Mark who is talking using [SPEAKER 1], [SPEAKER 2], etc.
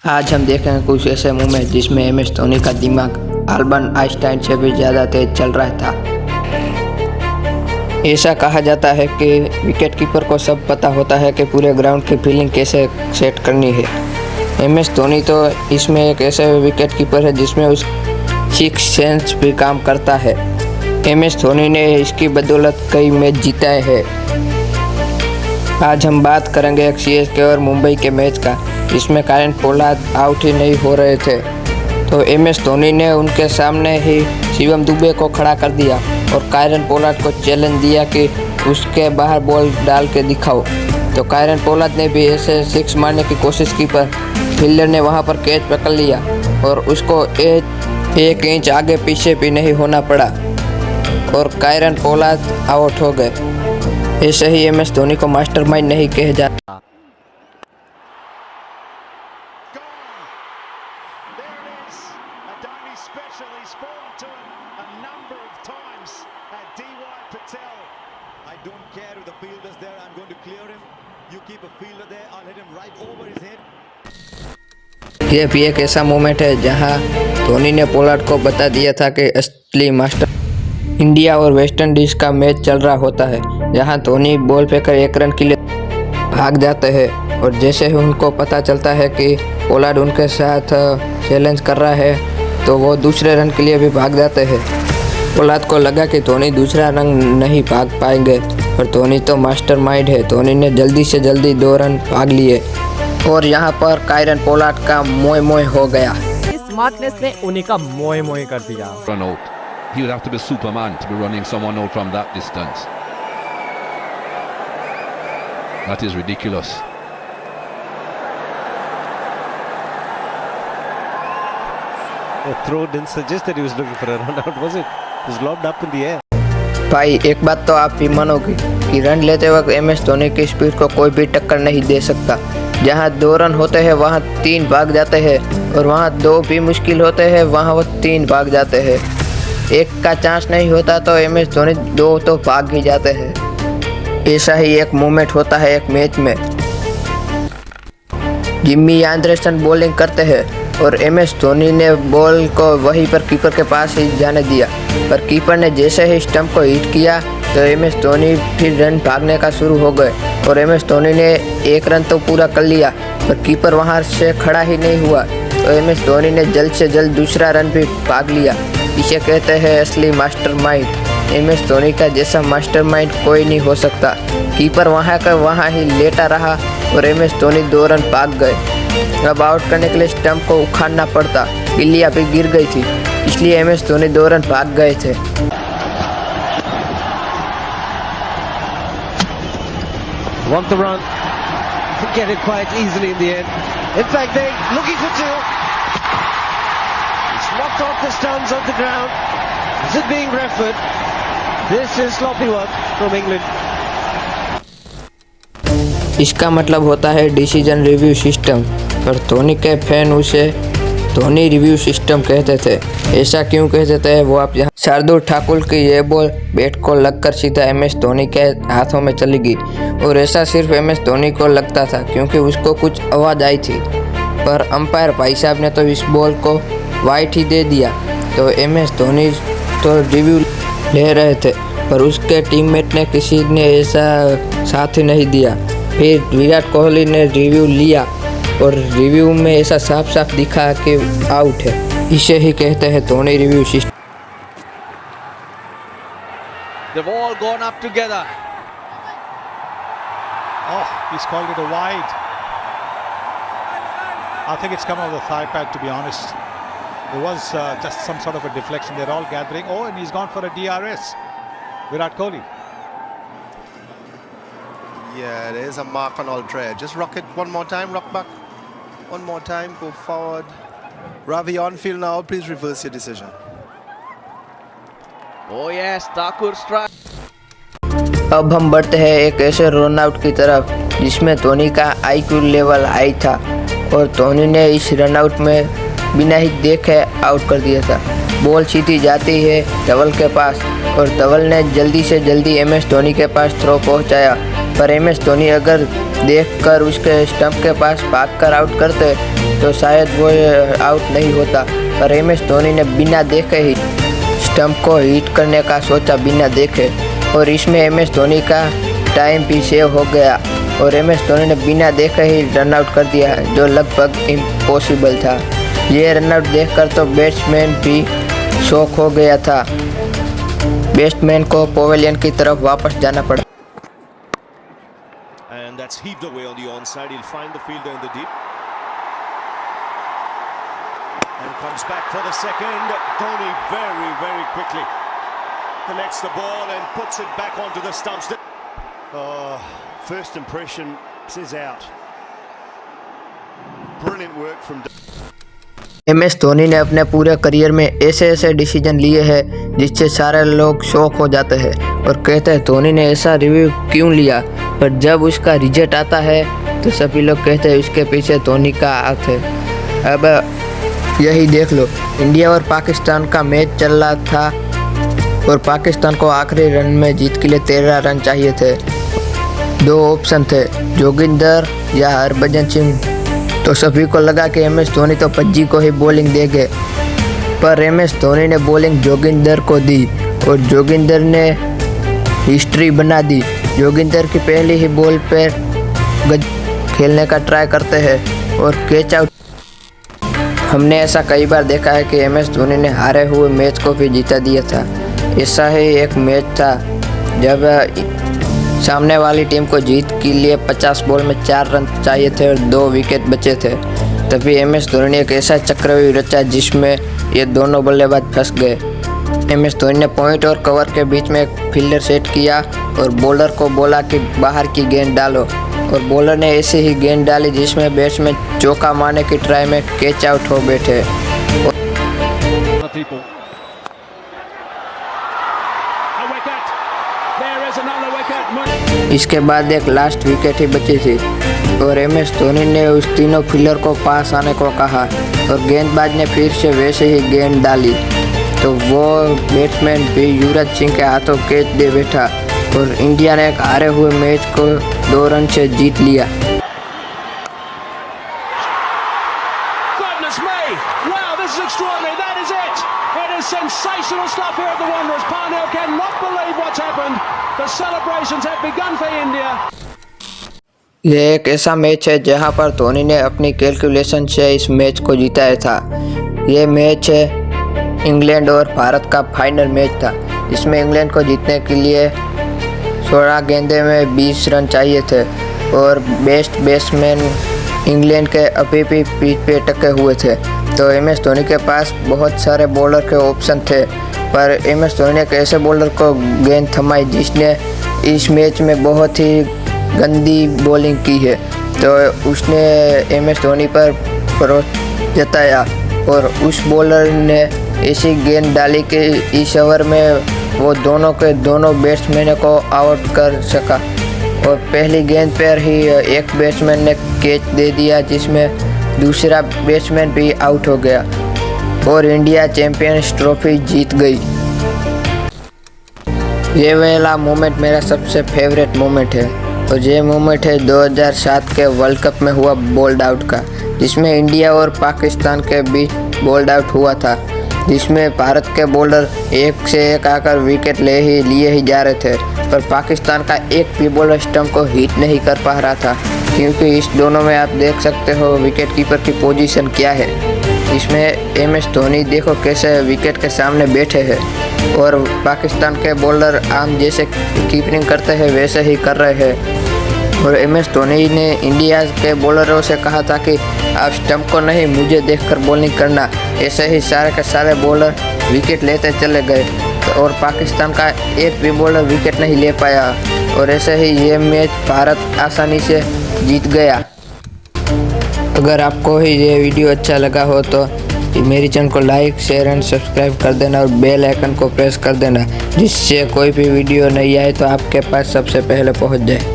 [SPEAKER 1] आज हम देखेंगे कुछ ऐसे मोमेंट जिसमें एमएस धोनी का दिमाग अल्बर्ट आइंस्टाइन से भी ज़्यादा तेज चल रहा था। ऐसा कहा जाता है कि विकेट कीपर को सब पता होता है कि पूरे ग्राउंड की फील्डिंग कैसे सेट करनी है। एमएस धोनी तो इसमें एक ऐसे विकेट कीपर है जिसमें उस सिक्स सेंस भी काम करता है। एमएस धोनी ने इसकी बदौलत कई मैच जीताए हैं। आज हम बात करेंगे एक सीएसके और मुंबई के मैच का, जिसमें कायरन पोलार्ड आउट ही नहीं हो रहे थे, तो एमएस धोनी ने उनके सामने ही शिवम दुबे को खड़ा कर दिया और कायरन पोलार्ड को चैलेंज दिया कि उसके बाहर बॉल डाल के दिखाओ। तो कायरन पोलार्ड ने भी ऐसे सिक्स मारने की कोशिश की, पर फील्डर ने वहां पर कैच पकड़ लिया और उसको एक इंच आगे पीछे भी नहीं होना पड़ा और कायरन पोलार्ड आउट हो गए। ऐसे ही एमएस धोनी को मास्टरमाइंड नहीं कहा जाता। ये भी एक ऐसा मोमेंट है जहां धोनी ने पोलार्ड को बता दिया था कि असली मास्टर इंडिया और वेस्ट इंडीज का मैच चल रहा होता है, जहां धोनी बॉल फेंकर एक रन के लिए भाग जाते हैं और जैसे ही उनको पता चलता है कि पोलार्ड उनके साथ चैलेंज कर रहा है तो वो दूसरे रन के लिए भी भाग जाते हैं। पोलार्ड को लगा कि धोनी दूसरा रन नहीं भाग पाएंगे, पर धोनी तो मास्टरमाइंड है। धोनी ने जल्दी से जल्दी 2 रन भाग लिए और यहाँ पर कायरन पोलार्ड का मोए मोए हो गया।
[SPEAKER 2] स्मार्टनेस ने उन्हीं का मोए मोए कर दिया।
[SPEAKER 3] Run out. He would have to be Superman to be running someone out from that distance. That is ridiculous.
[SPEAKER 4] The throw didn't suggest that he was looking for a run out, was it? It was lobbed up in the air.
[SPEAKER 1] भाई एक बात तो आप भी मानोगे कि run लेते वक्त एमएस धोनी की स्पीड को कोई भी टक्कर नहीं दे सकता। जहां 2 रन होते हैं वहां 3 भाग जाते हैं और वहां 2 भी मुश्किल होते हैं वहां वो 3 भाग जाते हैं। एक का चांस नहीं होता तो एमएस धोनी 2 तो भाग ही जाते हैं। ऐसा ही एक मोमेंट होता है एक मैच में। जिम्मी एंडरसन बॉलिंग करते हैं और एमएस धोनी ने बॉल को वहीं पर कीपर के पास ही जाने दिया, पर कीपर ने जैसे ही स्टंप को हिट किया तो एमएस धोनी फिर रन भागने का शुरू हो गए और एमएस धोनी ने 1 रन तो पूरा कर लिया, पर कीपर वहां से खड़ा ही नहीं हुआ तो एमएस धोनी ने जल्द से जल्द दूसरा रन भी भाग लिया। इसे कहते हैं असली मास्टरमाइंड। एमएस धोनी का जैसा मास्टरमाइंड कोई नहीं हो सकता। कीपर वहां का वहां ही लेटा रहा और एमएस धोनी 2 रन भाग गए। अब आउट करने के लिए स्टंप को उखाड़ना पड़ता, गिल्लियां भी गिर गई थी, इसलिए एमएस धोनी 2 रन भाग गए थे।
[SPEAKER 4] Want the run, get it quite easily in the end. In fact, they're looking for 2. It's knocked off the stumps of the ground. Is it being referred? This is sloppy work from England.
[SPEAKER 1] इसका मतलब होता है decision review system, पर धोनी के fan उसे Dhoni review system कहते थे। ऐसा क्यों कहते थे वो आप यहाँ। शार्दुल ठाकुर की ये बॉल बैट को लगकर सीधा एमएस धोनी के हाथों में चली गई और ऐसा सिर्फ एमएस धोनी को लगता था क्योंकि उसको कुछ आवाज़ आई थी, पर अंपायर भाई साहब ने तो इस बॉल को वाइट ही दे दिया। तो एमएस धोनी तो रिव्यू ले रहे थे, पर उसके टीममेट ने किसी ने ऐसा साथ ही नहीं दिया। फिर विराट कोहली ने रिव्यू लिया और रिव्यू में ऐसा साफ साफ दिखा कि आउट है। इसे ही कहते हैं Dhoni review system.
[SPEAKER 5] They've all gone up together.
[SPEAKER 6] Oh, he's called it a wide. I think it's come off the thigh pad, to be honest. There was just some sort of a deflection. They're all gathering. Oh, and he's gone for a DRS. Virat Kohli.
[SPEAKER 7] Yeah, there is a mark on Altraya. Just rock it one more time, rock back. One more time, go forward. Ravi on field now, please reverse your decision.
[SPEAKER 5] Oh yes, Thakur strike.
[SPEAKER 1] अब हम बढ़ते हैं एक ऐसे run out की तरफ जिसमें धोनी का आईक्यू लेवल हाई था और धोनी ने इस रन आउट में बिना ही देखे आउट कर दिया था। बॉल सीधी जाती है धवल के पास और धवल ने जल्दी से जल्दी एमएस धोनी के पास थ्रो पहुंचाया, पर एमएस धोनी अगर देखकर उसके स्टंप के पास भागकर आउट करते तो शायद वो आउट नहीं होता, पर MS धोनी ने बिना देखे ही स्टंप को हिट करने का सोचा बिना देखे, और इसमें MS धोनी का टाइम भी सेव हो गया और MS धोनी ने बिना देखे ही रन आउट कर दिया, जो लगभग इम्पॉसिबल था। ये रन आउट देखकर तो बैट्समैन भी शॉक हो गया था। बैट्समैन को पवेलियन की तरफ वापस जाना पड़ा।
[SPEAKER 8] And that's heaved away on the onside. He'll find the fielder in the deep. And comes back for the second. Dhoni very, very quickly collects the ball and puts it back onto the stumps. First impression is out. Brilliant work from
[SPEAKER 1] MS Dhoni ने अपने पूरे career में ऐसे ऐसे decision लिए हैं जिससे सारे लोग शॉक हो जाते हैं और कहते हैं धोनी ने ऐसा रिव्यू क्यों लिया, पर जब उसका रिजल्ट आता है तो सभी लोग कहते हैं उसके पीछे धोनी का हाथ है। अब यही देख लो, इंडिया और पाकिस्तान का मैच चल रहा था और पाकिस्तान को आखिरी रन में जीत के लिए 13 रन चाहिए थे। 2 ऑप्शन थे, जोगिंदर या हरभजन सिंह। तो सभी को लगा कि MS धोनी तो पज्जी को ही बॉलिंग देंगे, पर MS धोनी ने बॉलिंग जोगिंदर को दी और जोगिंदर ने हिस्ट्री बना दी। जोगिंदर की पहली ही बॉल पर गज खेलने का ट्राई करते हैं और कैच आउट। हमने ऐसा कई बार देखा है कि MS धोनी ने हारे हुए मैच को भी जीता दिया था। ऐसा ही एक मैच था जब सामने वाली टीम को जीत के लिए 50 बॉल में 4 रन चाहिए थे और 2 विकेट बचे थे। तभी MS धोनी ने एक ऐसा चक्रव्यूह रचा जिसमें ये दोनों बल्लेबाज फंस गए। MS धोनी ने पॉइंट और कवर के बीच में एक फील्डर सेट किया और बॉलर को बोला कि बाहर की गेंद डालो, और बॉलर ने ऐसी ही गेंद डाली जिसमें बैट्समैन चौका मारने की ट्राई में कैच आउट हो बैठे। इसके बाद एक लास्ट विकेट ही बची थी और MS धोनी ने उस तीनों फील्डर को पास आने को कहा और गेंदबाज ने फिर से वैसे ही गेंद डाली, तो वो बैट्समैन भी युवराज सिंह के हाथों कैच दे बैठा और इंडिया ने एक हारे हुए मैच को 2 रन से जीत लिया।
[SPEAKER 9] Sensational stuff here at the Wanderers. Parnell cannot believe what's happened. The celebrations have begun for India.
[SPEAKER 1] ये एक ऐसा मैच है जहां पर धोनी ने अपनी कैलकुलेशन से इस मैच को जिताया था। ये मैच इंग्लैंड और भारत का फाइनल मैच था, जिसमें इंग्लैंड को जीतने के लिए 16 गेंदे में 20 रन चाहिए थे और बेस्ट बैट्समैन इंग्लैंड के अभी भी पिच पे टके हुए थे। तो MS धोनी के पास बहुत सारे बॉलर के ऑप्शन थे, पर MS धोनी ने एक ऐसे बॉलर को गेंद थमाई जिसने इस मैच में बहुत ही गंदी बॉलिंग की है, तो उसने MS धोनी पर भरोसा जताया और उस बॉलर ने ऐसी गेंद डाली कि इस ओवर में वो दोनों के दोनों बैट्समैन को आउट कर सका और पहली गेंद पर ही एक बैट्समैन ने कैच दे दिया जिसमें दूसरा बैट्समैन भी आउट हो गया और इंडिया चैंपियंस ट्रॉफी जीत गई। ये वाला मोमेंट मेरा सबसे फेवरेट मोमेंट है और ये मोमेंट है 2007 के वर्ल्ड कप में हुआ बोल्ड आउट का, जिसमें इंडिया और पाकिस्तान के बीच बोल्ड आउट हुआ था, जिसमें भारत के बॉलर एक से एक आकर विकेट लिए ही जा रहे थे, पर पाकिस्तान का एक भी बॉलर स्टंप को हिट नहीं कर पा रहा था, क्योंकि इस दोनों में आप देख सकते हो विकेट कीपर की पोजीशन क्या है। इसमें MS धोनी देखो कैसे विकेट के सामने बैठे हैं और पाकिस्तान के बॉलर आम जैसे कीपिंग करते हैं वैसे ही कर रहे हैं। और MS धोनी ने इंडिया के बॉलरों से कहा था कि आप स्टंप को नहीं मुझे देखकर बॉलिंग करना। ऐसे ही सारे के सारे बॉलर विकेट लेते चले गए और पाकिस्तान का एक भी बॉलर विकेट नहीं ले पाया और ऐसे ही ये मैच भारत आसानी से जीत गया। अगर आपको ही ये वीडियो अच्छा लगा हो तो मेरी चैनल को लाइक शेयर एंड सब्सक्राइब कर देना और बेल आइकन को प्रेस कर देना, जिससे कोई भी वीडियो नहीं आए तो आपके पास सबसे पहले पहुंच जाए।